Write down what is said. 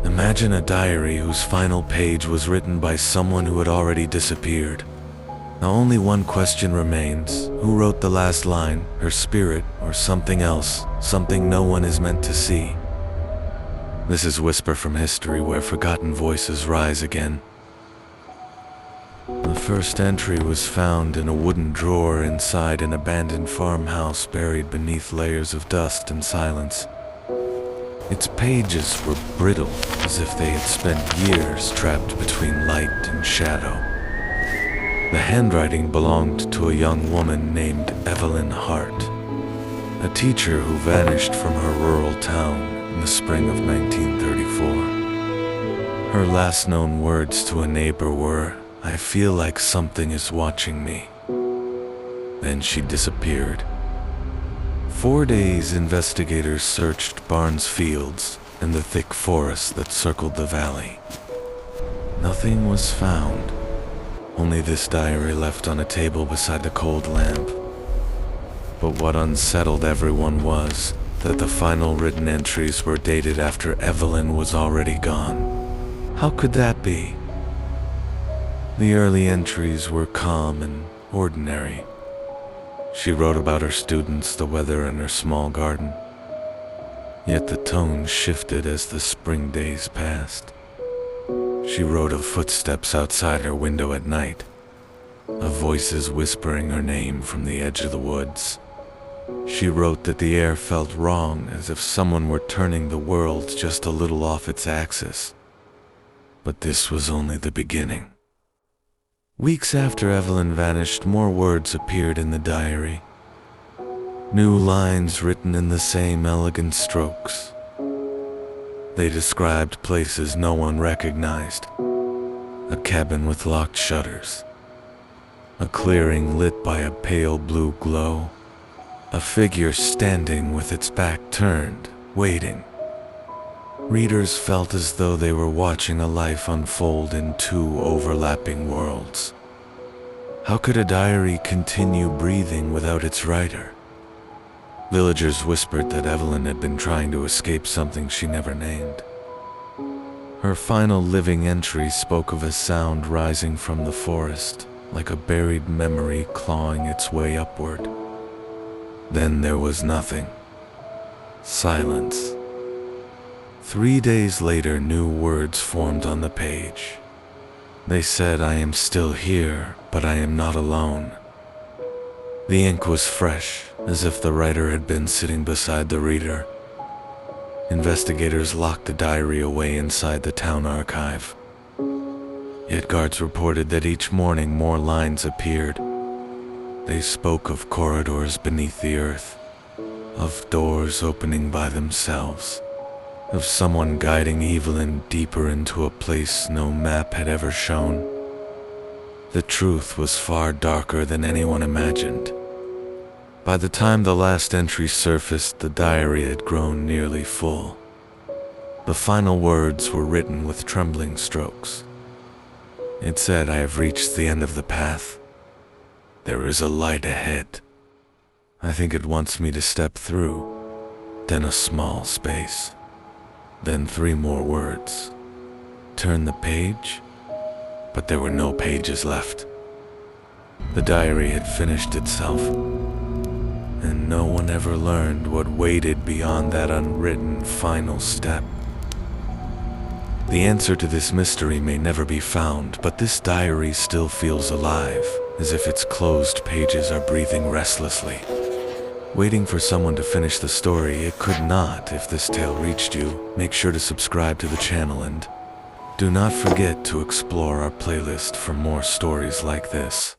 Imagine a diary whose final page was written by someone who had already disappeared. Now only one question remains. Who wrote the last line? Her spirit, or something else, something no one is meant to see? This is Whisper from History, where forgotten voices rise again. The first entry was found in a wooden drawer inside an abandoned farmhouse buried beneath layers of dust and silence. Its pages were brittle, as if they had spent years trapped between light and shadow. The handwriting belonged to a young woman named Evelyn Hart, a teacher who vanished from her rural town in the spring of 1934. Her last known words to a neighbor were, "I feel like something is watching me." Then she disappeared. 4 days investigators searched Barnes Fields and the thick forest that circled the valley. Nothing was found, only this diary left on a table beside the cold lamp. But what unsettled everyone was that the final written entries were dated after Evelyn was already gone. How could that be? The early entries were calm and ordinary. She wrote about her students, the weather, and her small garden. Yet the tone shifted as the spring days passed. She wrote of footsteps outside her window at night, of voices whispering her name from the edge of the woods. She wrote that the air felt wrong, as if someone were turning the world just a little off its axis. But this was only the beginning. Weeks after Evelyn vanished, more words appeared in the diary. New lines written in the same elegant strokes. They described places no one recognized. A cabin with locked shutters. A clearing lit by a pale blue glow. A figure standing with its back turned, waiting. Readers felt as though they were watching a life unfold in two overlapping worlds. How could a diary continue breathing without its writer? Villagers whispered that Evelyn had been trying to escape something she never named. Her final living entry spoke of a sound rising from the forest, like a buried memory clawing its way upward. Then there was nothing. Silence. 3 days later, new words formed on the page. They said, "I am still here, but I am not alone." The ink was fresh, as if the writer had been sitting beside the reader. Investigators locked the diary away inside the town archive. Yet guards reported that each morning more lines appeared. They spoke of corridors beneath the earth, of doors opening by themselves, of someone guiding Evelyn deeper into a place no map had ever shown. The truth was far darker than anyone imagined. By the time the last entry surfaced, the diary had grown nearly full. The final words were written with trembling strokes. It said, "I have reached the end of the path. There is a light ahead. I think it wants me to step through." Then a small space. Then 3 more words. "Turn the page?" But there were no pages left. The diary had finished itself, and no one ever learned what waited beyond that unwritten final step. The answer to this mystery may never be found, but this diary still feels alive, as if its closed pages are breathing restlessly, waiting for someone to finish the story. It could not. If this tale reached you, make sure to subscribe to the channel and do not forget to explore our playlist for more stories like this.